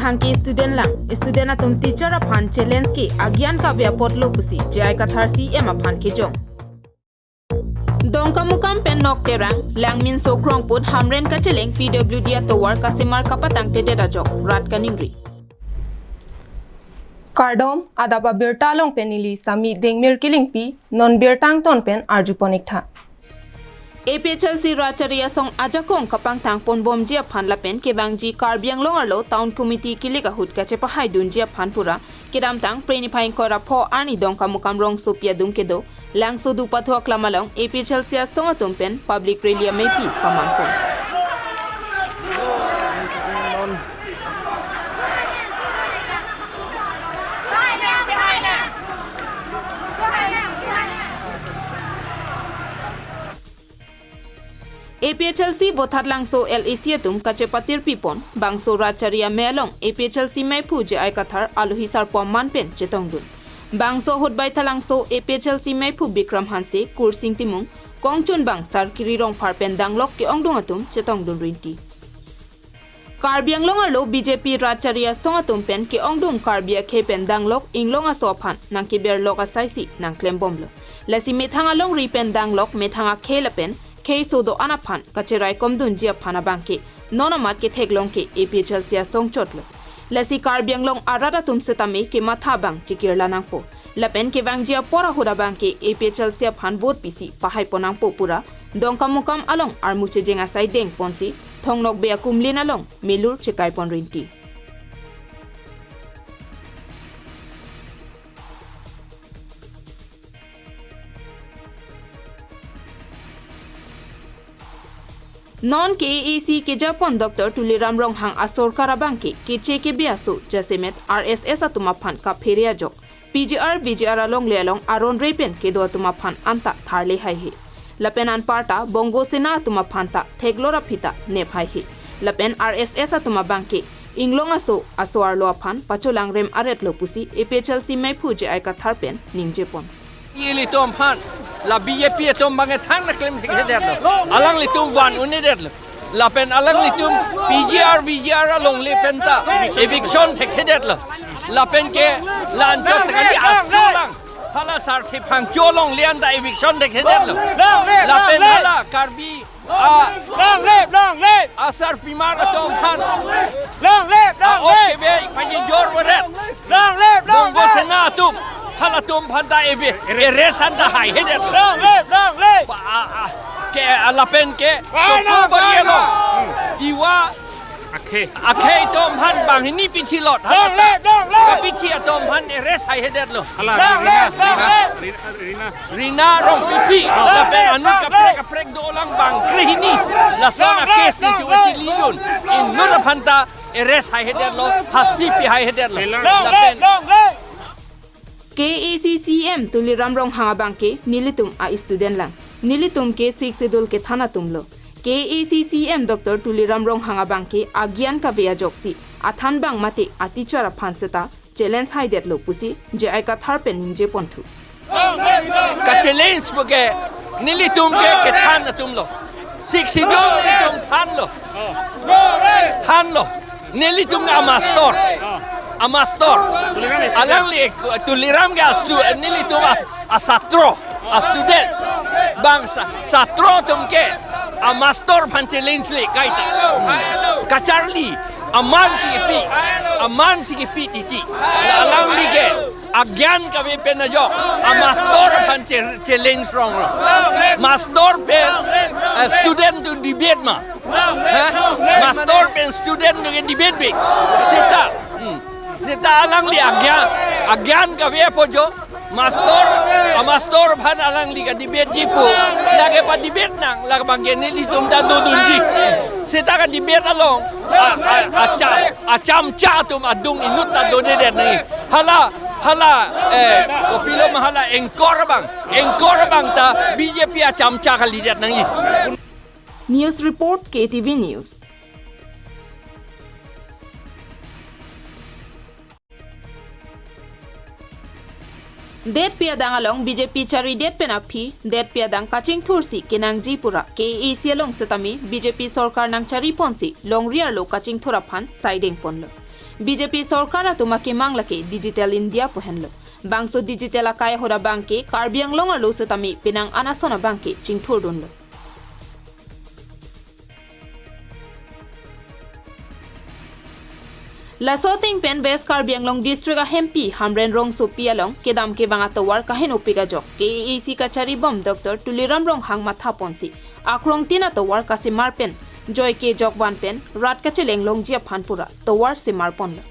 hang ki student lang student atum teacher aphan challenge ki agyan ka bia potlo pusi jai ka tharsi ema phan ki jong dongka mukam pen nok terang lang min so krong put hamren ka cheleng PWD atowar ka semar ka patang te deta jok rat ka ningri Kardom adaba birtalong penili sami dengmir killing pi non birtang ton pen arjuponik tha APHLC Racharia song ajakong kapang tang pon bom jia phan la pen ke bang ji karbiang longarlo town committee kilega hut ka chepa hai dun jia phan pura kedam tang preni phain ko rapho ani dongka mukam rong sopia dung ke do lang so du pathwa klamalong APHLC song atum pen public rally mai pi pamang ko APHLC bothat langso LAC atum kache patir pipon bangso racharia melong APHLC mai phuje ai kathar aluhi sar pomman pen chetong dun bangso hotbai thalangso APHLC mai phu Bikram Hanse kursing timung kongchun bang sar kiri rong phar pen danglok ke ongdung atum chetong dun rinti Karbiang longarlo BJP racharia song atum pen ke ongdung karbia khe pen danglok inglonga sophan nang ke ber loka saisi nang klem bomlo lasi methanga long ri pen danglok methanga khela pen Kei sodo anaphan kacherai komdun jia phana bangke nonamat ke theglong ke APHLC song chotlo lasi karbiang long arada tum setame ke matha bang chikir lanangpo lapen ke bang jia pora hoda bangke APHLC phan bot pisi pahai ponang po pura dongka mukam along armuche jenga sai deng ponsi thongnok bea kumlin along melur chekai pon rinti Non KAC ke Japon Dr. Tuliram Ronghang asor karabangke ke cheke biaso jasemet RSS atuma phan ka feria jok BGR along le along aron repen ke do atuma phan anta tharle hai he lapenan parta bongo sena atuma phan ta theglora phita ne phai he lapen RSS atuma bangke inglong aso arlo phan pacholang rem aret lo pusi APHLC mai phuje ai ka tharpen ningje pon Ili tom pan la BJP tom bange thang na claim ke der lo alang li tum wan uni der lo la pen alang li tum VGR along le pen ta eviction thek der lo la pen ke lan chot ka di asulang hala sar thi phang cholong lian da eviction thek der lo la pen hala karbi long le asar pimar tom pan long le okay be pani jor waret long le go senatum hala tum phanta ebe resanda hai hedet long le ke alapen ke to barielo diwa akhe tom phan bang ni pichi lot long le pichi tom phan res hai hedet lo long le rina rong pipi alapen anu ka prek do lang bang krihini la sana case ni tu liun in nura phanta res hai hedet lo hasti pi hai hedet lo long le KACCM Tuliram Rong Hangabangke Nilitum a student lang Nilitum ke 6 sedul ke thana tumlo KACCM Dr. Tuliram Rong Hangabangke agyan ka beya joksi athan bang mate a teacher a phanseta challenge hai det lo pusi je ai ka thar pen ninje ponthu ka challenge boge Nilitum ke than tumlo 6 sedul Nilitum than lo Nilitum a master Amastor alang li tuliram ga nili tu asatro student bangsa satro tumke amastor panchelins li kaita kacharli aman si pi titi alang li ge agyan ka be penajo amastor panchelins rong master pen student to debate ma master pen student to debate be Sita alang li agyan ka via pojo mastor bhan alang li ka debate jipo lagi pa debate nang lagi bagian ni tum da dudunji sita ka debate along acam cha tum adung inut ta do de nai hala kopilo mahala engkor bang ta BJP acam cha ka lidat nai News report KTV News Det piadang along BJP chari det penapi det piadang kaching thursi kenang jipura KAC along setami BJP sarkar nang chari ponsi long rear lo kaching thura phan siding ponlo BJP Sarkar atuma ke manglake Digital India pohenlo. Bangso digital akaya hora bangke Karbi Anglong arlo setami pinang anasona bangke chingthur donlo. Lasoting pen West Karbi Anglong district a MP Hamren Rong Sopi along kedam ke banga tawar kahen upiga jok KAC kachari bom Dr. Tuliram Rong hang matha ponsi akrong tina tawar kasimar pen Joy ke jok wan pen rat kacheleng long jia phanpura tawar simar ponlo.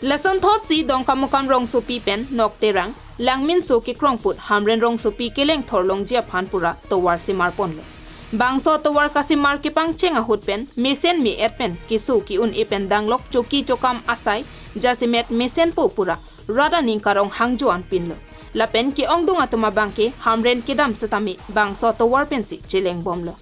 Lason thot si dong kamukam Rong Sopi pen nok terang langmin so ke krongput Hamren Rong Sopi keleng thor long jia phanpura tawar simar ponlo. Bangso tawar kasimar ke pangcheng ahut pen mesen mi et pen kisu ki un epen danglok choki chokam asai jasimet mesen po pura rada ning karong hangjuan pinlo la pen ki ongdung atuma bangke Hamren kedam setami bangso tawar pen si cheleng bomlo.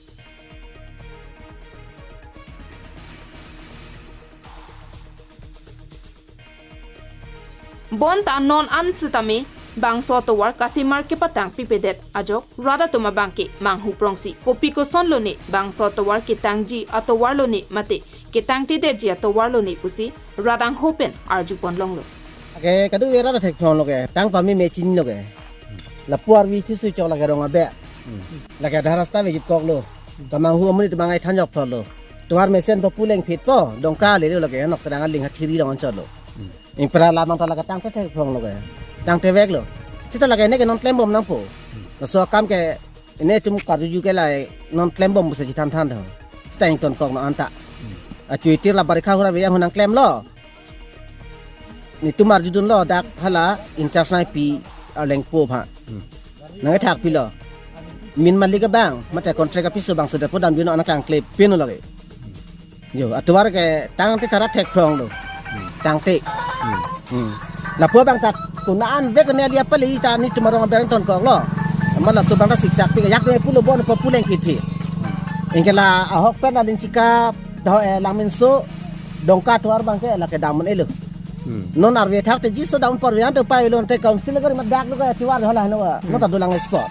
Bon ta non an setami bangso tawar kasimar ke patang pipedet ajok rada tuma bangke manghu prongsi kopi ko sonlo ne bangso tawar ke tangji atawar lo ne mate ke tangti de ji atawar lo ne pusi radang hopen arju pon longlo ke kadu era thek thon lo ke tang pami me chin lo ke la puar wi thu su chok la ke rong abe la ke dharasta ve jit kok lo tamang hu amuni tamangai thanjok thon lo tuar mesen po puleng phit po dongka le lo ke nok tadang ling hathiri rong chot lo impra la mang ta la ka tang thek thong lo ke tang tevek lo kita lagi ne ke non klem bom nang po so kam ke ne tum karju ke lai non klem bom se jitan than tho stang ton kok no anta a chui tir la barikha hura ve nang klem lo ni tumar judun lo dak hala international pi aleng po pha nang thak pi lo min malika bang mate contract pi so bang so da podam jun ana kang klep pin lo ke yo atwar ke tang te tara thek prong lo tang te la po bang tak kunaan vek ne dia pali ta ni tumarong bang ton kong lo mala so bang ta siksak pi yak ne pulo bon po puleng pit pit engela ahok pen alin chika do lamin so dongka tuar bang ke la ke damon elu non arve thak te ji so dam por yan to pai lon te council gar mat dak lo ke tiwar hola no no ta dulang sport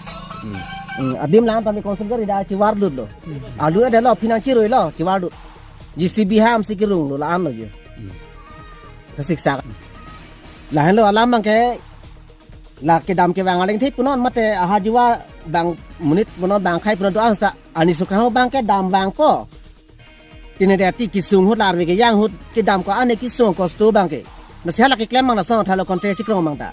adim lam ta mi council gar da tiwar lut lo alu de lo financi roi lo tiwar lut GCB ham sikirung lo la an lo je ta siksak la hello alam bang ke la ke dam ke bang aleng thip punon mate aha jiwa bang munit punon bang khai punon to asta ani sukha bang ke dam bang ko tine de ti kisung hut lar we ke yang hut ke dam ko ane kisung ko sto bang ke na sala ke klem mang na so thalo kontre chikrong mang ta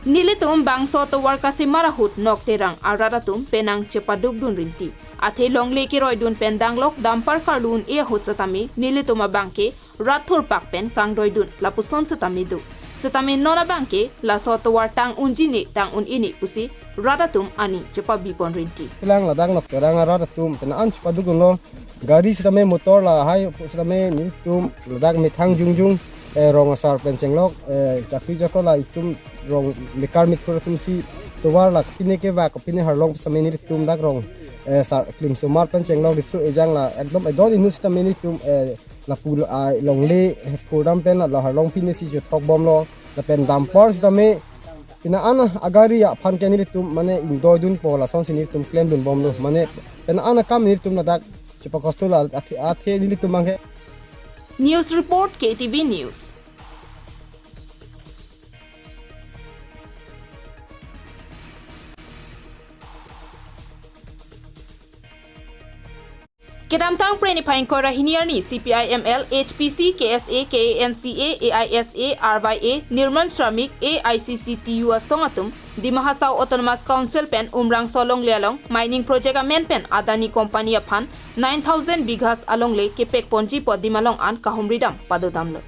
Nilitum bangso tawar kasimar ahut nok terang araratum penang cepaduk dun rinti athe longle ke roy dun pendang lok dampar karlun e hut satami nilituma bangke rathur pak pen kang roy dun lapuson satami du satami nona bangke la so tawar tang unjini tang un ini pusi radatum ani cepa bipon rinti lang la dang nok terang radatum pen an cepaduk no gari satame motor la hai satame nilitum ladak mithang jungjung rong asar pen chenglok japi jakola itum rong mikar mituratum si tawar la pine ke va pine harlong satame nilitum dak rong sa klim sumar pen chenglok disu ejang la ekdom edon inu satame nilitum la pul longle kodam pen la harlong pine si jo thok bom lo la pen dampor satame pina ana agari ya phan ke nilitum mane indoi dun po la son nilitum claim dun bom lo mane pen ana kam nilitum na dak chepa kostola athe nilitum manghe News Report KTV News. Kedam tang preni pain ko rahiniar ni CPIML, HPC, KSA, KANCA, AISA, RYA, Nirman Shramik, AICCTU asongatum, di Mahasau Autonomous Council pen umrang solong lealong, mining project amen pen Adani Company apan 9,000 bighas along le ke pek ponji po di malong an kahumridam padodam lo.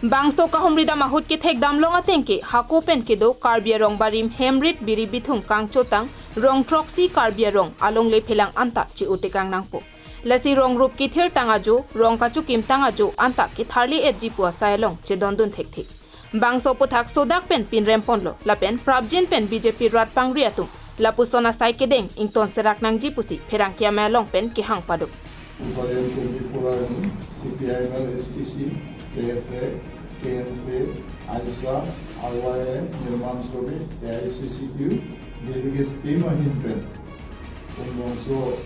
Bangso kahumridam ahut ke thek damlong atengke hako pen ke do Karbiarong barim hemrit biri bithung kangchotang rong troxy Karbiarong along le phelang anta chi utekang nangpo lasi rong rup ki thir tangajo rong kachu kim tangajo anta ki tharli etji pu asailong che dondun thek thek bangso puthak sodak pen pin rempon lo la pen prabjin pen BJP rat pangriatum la pusona sai kedeng ington serak nangji pusi pherang kia melong pen ki hang padu CPIML, SPC, KSA, KNC, AISA, RYA, Nirman Shramik, AICCTU, delegates team Hinpen, also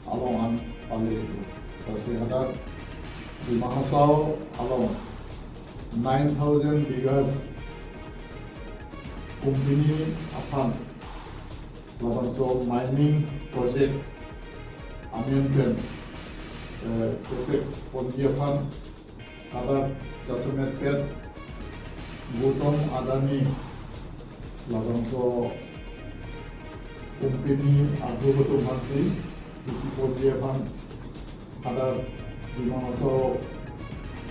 along on Kasi hadak di Mahasau along 9,000 bigas company apan laban so mining project amin pen ketek pondiapan hadak Jasamet pet Gautam Adani laban so company Agro Betul Mansi di pondiapan hadak di Mahasau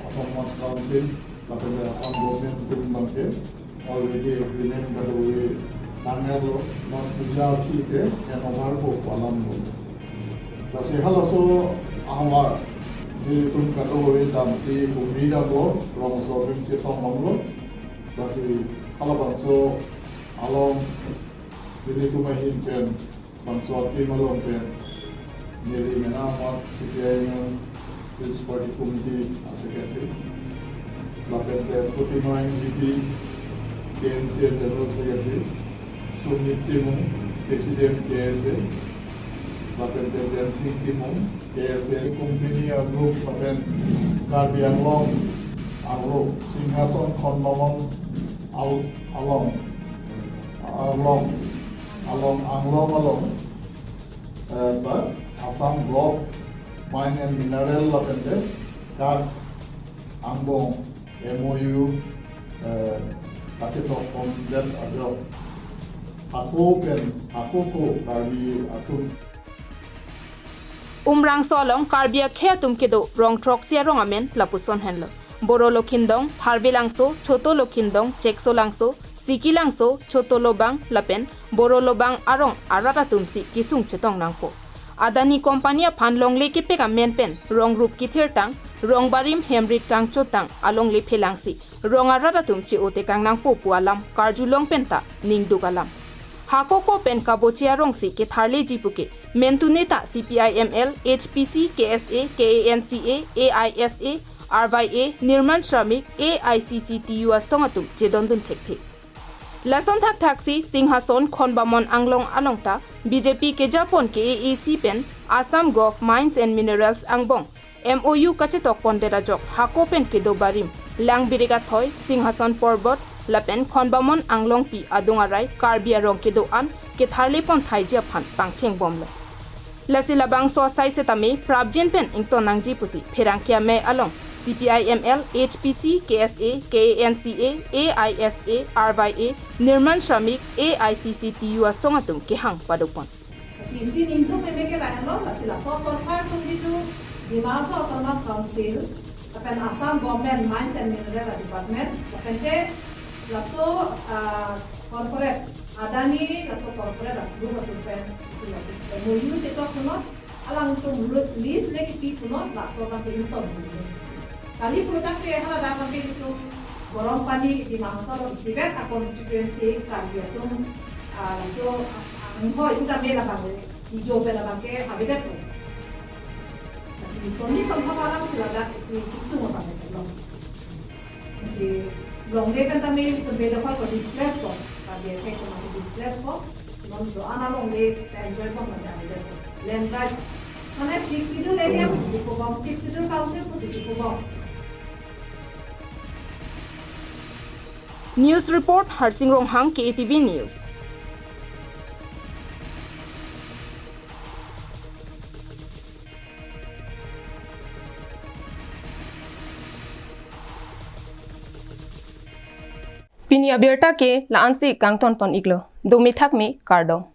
Autonomous Council laban Assam government tumbangke already agreement kadoi tangalo non pujao kite yang omar ko palam mo kasi halaso ahmar di tum kadoi damsi kumida bo rong so rim che tong monglo kasi halaban so along di tumahin pen bangso ati malong pen nili mena mat CPI ng this party committee as secretary laban the 49 GP KNC General Secretary, Sumit Timung, President KSA, Lapen Agency Timung, KSA, Company Group, Lapen Karbi Anglong, Singhason, Konmamong, Anglong, but Assam Block, Mine and Mineral, Lapen Kar, Ambong, MOU, Kacetok Komplek ada aku ko Karbi atum Umrang solong Karbia kheatum kedo rong trok sia rong amen lapuson henlo Boro Lokhindong Harbi langso Choto Lokhindong Chekso langso Siki langso Choto lobang lapen Boro lobang arong arata tumsi kisung chetong nangko Adani kompania phanlong le ki peka menpen rong rup ki thirtang rong barim hemrit kang chotang along le phelangsi rong arata tumchi ote kang nang po pualam karjulong penta ningdugalam hako ko pen kabochia rong si ke tharle jipuke mentuneta CPIML HPC KSA KANCA AISA RYA Nirman Shramik AICCTU asongatum chedondun thekte Lason thak thaksi Singhason Khonbamon Anglong Alongta BJP ke Japon ke AAC pen Assam Gov Mines and Minerals Angbong MOU kachetok pondera jok hako pen ke do barim lang biriga thoi Singhason Porbot lapen Khonbamon Anglong pi adungarai Karbi arong ke do an ke tharle pon thaijia phan pangcheng bomlo lasila bang so sai setame prabjen pen ingtonangji pusi pherangkia me along CPIML, HPC, KSA, KANCA, AISA, RYA, Nirman Shramik, AICCTU asongatum kehang padupon. Sisi nintu memeke lahelo lasila so sarkar tunditu di Mahasau Autonomous Council, akan Assam Government Mines and Mineral Department, akan te laso corporate Adani laso corporate group atupen MOU cetok punot alang tum list lagi pi punot laso pakai intom sini. Kali produk ke hala dapat itu borong pani di Mahasau Sibet a constituency Karbi atum laso angho sudah mela bangke hijau bela bangke habitat tu. Masih soni sompa malam silada si kisu apa macam masih long day kan kami itu beda kalau display kok Karbi efek masih display kok non doa na long day enjoy kok macam habitat land right mana 6 itu lagi aku cukup bom 6 itu council pun cukup bom. News report Harsing Ronghang KTV News. Pinia Berta ke laansi kangton pon iglo. Domi thak mi kardo.